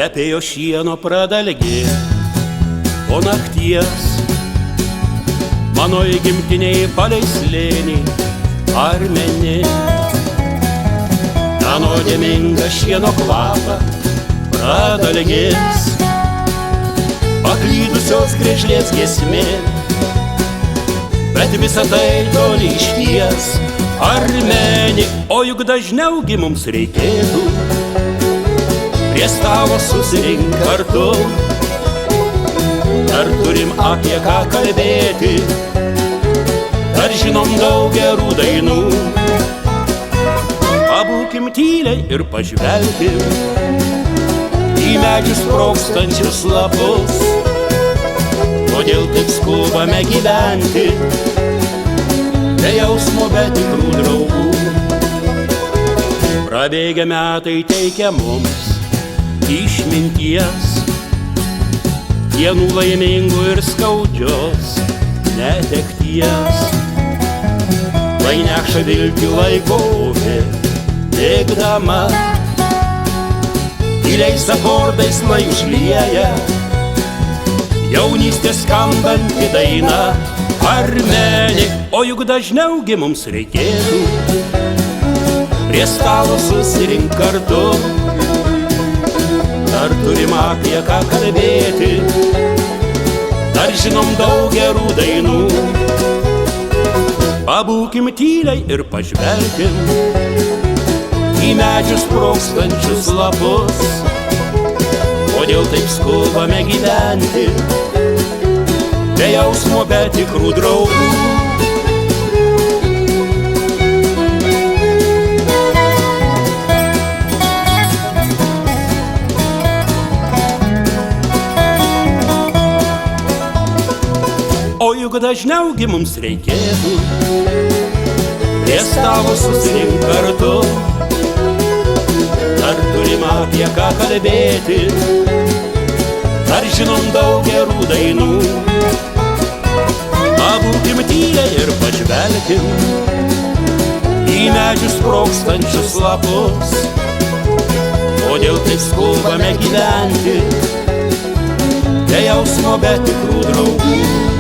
Plepėjo šieno pradalgi po nakties. Mano įgimtiniai palei slėnį Armeni. Ta nuodėminga šieno kvapą pradalgis, paklydusios griežlės giesmė. Bet visa tai toli išties Armeni. O juk dažniaugi mums reikėtų prie stalo susirink kartu. Ar turim apie ką kalbėti, ar žinom daug gerų dainų. Pabūkim tyliai ir pažvelkim į medžių sprogstančius lapus. Kodėl taip skubame gyventi, be jausmo, be tikrų draugų. Prabėgę metai teikia mums išminties, dienų laimingų ir skaudžios netekties. Lai neša viltį laikovė bėgdama, tyliais akordais lai užlieja jaunystės skambanti daina Armeni. O juk dažniaugi mums reikėtų prie stalo susirink kartu. Ar turim apie ką kalbėti, ar žinom daug gerų dainų. Pabūkim tyliai ir pažvelkim į medžių sprogstančius lapus. Kodėl taip skubame gyventi, be jausmo, be tikrų draugų. O juk dažniaugi mums reikėtų prie stalo susirink kartu. Ar turim apie ką kalbėti, ar žinom daug gerų dainų. Pabūkim tyliai ir pažvelkim į medžių sprogstančius lapus. Kodėl taip skubame gyventi, be jausmo, be tikrų draugų.